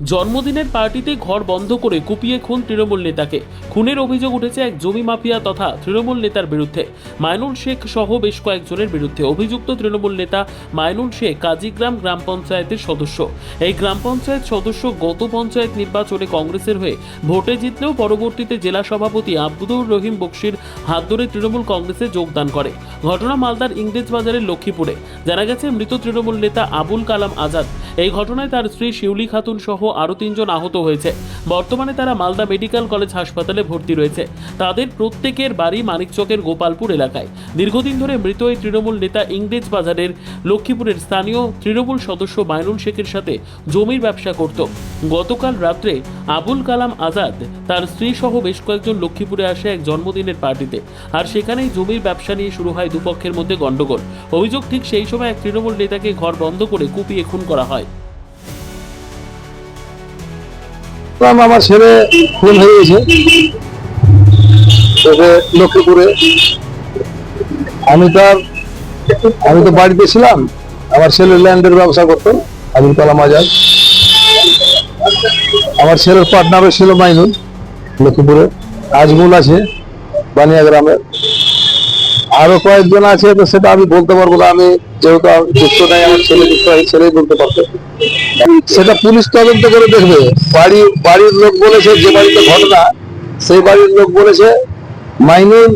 জন্মদিনের পার্টিতে ঘর বন্ধ করে কুপিয়ে খুন তৃণমূল নেতাকে। খুনের অভিযোগ উঠেছে এক জমি মাফিয়া তথা তৃণমূল নেতার বিরুদ্ধে। মাইনুল শেখ সহ বেশ কয়েকজনের বিরুদ্ধে অভিযুক্ত তৃণমূল নেতা মাইনুল শেখ কাজীগ্রাম গ্রাম পঞ্চায়েতের সদস্য। এই গ্রাম পঞ্চায়েত সদস্য গত পঞ্চায়েত নির্বাচনে কংগ্রেসের হয়ে ভোটে জিতলেও পরবর্তীতে জেলা সভাপতি আব্দুর রহিম বক্সির হাত ধরে তৃণমূল কংগ্রেসে যোগদান করে। ঘটনা মালদার ইংরেজ বাজারের লক্ষ্মীপুরে। জানা গেছে মৃত তৃণমূল নেতা আবুল কালাম আজাদ। এই ঘটনায় তার স্ত্রী শিউলি খাতুন সহ আরও 3 জন আহত হয়েছে। বর্তমানে তারা মালদা মেডিকেল কলেজ হাসপাতালে ভর্তি রয়েছে। তাদের প্রত্যেকের বাড়ি মানিকচকের গোপালপুর এলাকায়। দীর্ঘদিন ধরে মৃত এই তৃণমূল নেতা ইংরেজ বাজারের লক্ষ্মীপুরের স্থানীয় তৃণমূল সদস্য মাইনুল শেখের সাথে জমির ব্যবসা করত। গতকাল রাত্রে আবুল কালাম আজাদ তার স্ত্রী সহ বেশ কয়েকজন লক্ষ্মীপুরে আসে এক জন্মদিনের পার্টিতে। আর সেখানেই জমির ব্যবসা নিয়ে শুরু হয় দুপক্ষের মধ্যে গন্ডগোল। অভিযোগ, ঠিক সেই সময় এক তৃণমূল নেতাকে ঘর বন্ধ করে কুপিয়ে খুন করা হয়। আমার ছেলে খুন হয়ে গেছে লক্ষ্মীপুরে। আমি তো বাড়িতে ছিলাম। আমার ছেলে ল্যান্ডের ব্যবসা করতো, আবুল কালাম আজাদ। আমার ছেলের পার্টনারও ছিল মাইনুল, লক্ষ্মীপুরে। আজমুল আছে বানিয়া গ্রামের, আরো কয়েকজন আছে, তো সেটা আমি বলতে পারবো না। আমি যেহেতু যুক্ত নাই, আমার ছেলে যুক্ত হয়, ছেলেই বলতে পারতো। সেটা পুলিশ তদন্ত করে দেখবে। বাড়ির লোক বলেছে, যে বাড়িতে ঘটনা সেই বাড়ির লোক বলেছে মাইনুল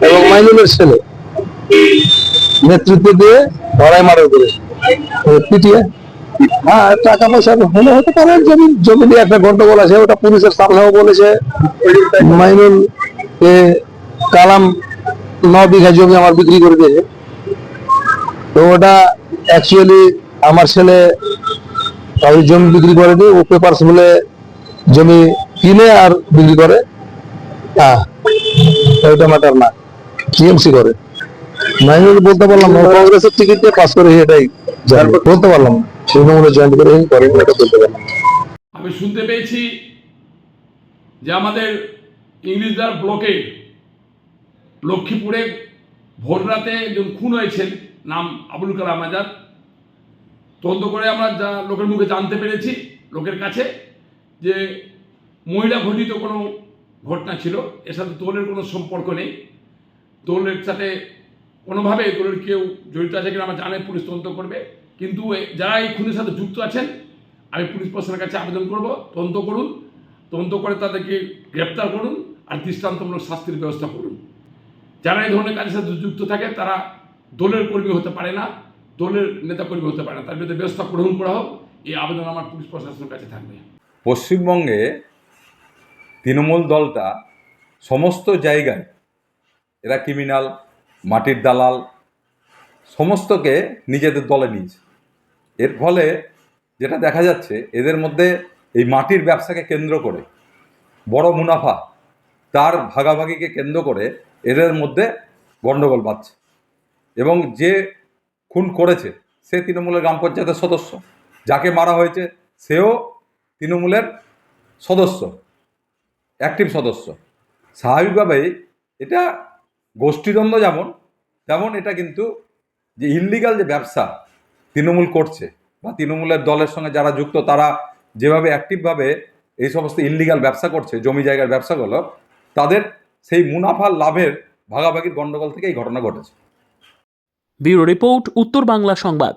এবং মাইনুলের ছেলে নেতৃত্ব দিয়ে লড়াই মারার করে পিটিয়ে। হ্যাঁ, টাকা পয়সা হলে হতে পারে। জমি নিয়ে একটা গন্ডগোল আছে, ওটা পুলিশের সামনেও বলেছে। মাইনুল কালাম 9 বিঘা জমি আমার বিক্রি করে দিয়েছে। তো ওটা অ্যাকচুয়ালি আমার ছেলে ওই জমি বিক্রি করে দিই, ও পেপারস বলে জমি কিনে আর বিক্রি করে। হ্যাঁ, ওইটা ম্যাটার না, টিএমসি করে। মাইনুল বলতে পারলাম না, কংগ্রেসের টিকিট দিয়ে পাস করে, এটাই বলতে পারলাম না। তৃণমূলে জয়েন করে করেন, এটা বলতে পারলাম না। আমি শুনতে পেয়েছি যে আমাদের ইংলিশদার ব্লকে লক্ষ্মীপুরে ভোররাতে একজন খুন হয়েছেন, নাম আবুল কালাম আজাদ। তদন্ত করে আমরা যা লোকের মুখে জানতে পেরেছি, লোকের কাছে, যে মহিলা ঘটিত কোনো ঘটনা ছিল। এর সাথে দলের কোনো সম্পর্ক নেই। দলের সাথে কোনোভাবে দলের কেউ জড়িত আছে কিনা আমরা জানি, পুলিশ তদন্ত করবে। কিন্তু যারা এই খুনের সাথে যুক্ত আছেন, আমি পুলিশ প্রশাসনের কাছে আবেদন করব, তদন্ত করুন, তদন্ত করে তাদেরকে গ্রেপ্তার করুন আর দৃষ্টান্তমূলক শাস্তির ব্যবস্থা করুন। যারা এই ধরনের কাজের সাথে যুক্ত থাকে তারা দলের কর্মী হতে পারে না, দলের নেতাকর্মী হতে পারে না। তার বিরুদ্ধে ব্যবস্থা গ্রহণ করা হোক, এই আবেদন আমার পুলিশ প্রশাসনের কাছে থাকবে। পশ্চিমবঙ্গে তৃণমূল দলটা সমস্ত জায়গায় এরা ক্রিমিনাল, মাটির দালাল, সমস্তকে নিজেদের দলে নিয়েছে। এর ফলে যেটা দেখা যাচ্ছে, এদের মধ্যে এই মাটির ব্যবসাকে কেন্দ্র করে বড় মুনাফা, তার ভাগাভাগিকে কেন্দ্র করে এদের মধ্যে গণ্ডগোল বাড়ছে। এবং যে খুন করেছে সে তৃণমূলের গ্রাম পঞ্চায়েতের সদস্য, যাকে মারা হয়েছে সেও তৃণমূলের সদস্য, অ্যাক্টিভ সদস্য। স্বাভাবিকভাবেই এটা গোষ্ঠীদ্বন্দ্ব যেমন, তেমন এটা কিন্তু যে ইললিগাল যে ব্যবসা তৃণমূল করছে, বা তৃণমূলের দলের সঙ্গে যারা যুক্ত তারা যেভাবে অ্যাক্টিভভাবে এই সমস্ত ইললিগাল ব্যবসা করছে, জমি জায়গার ব্যবসাগুলো, তাদের সেই মুনাফার লাভের ভাগাভাগির গণ্ডগোল থেকে এই ঘটনা ঘটেছে। ব্যুরো রিপোর্ট, উত্তর বাংলা সংবাদ।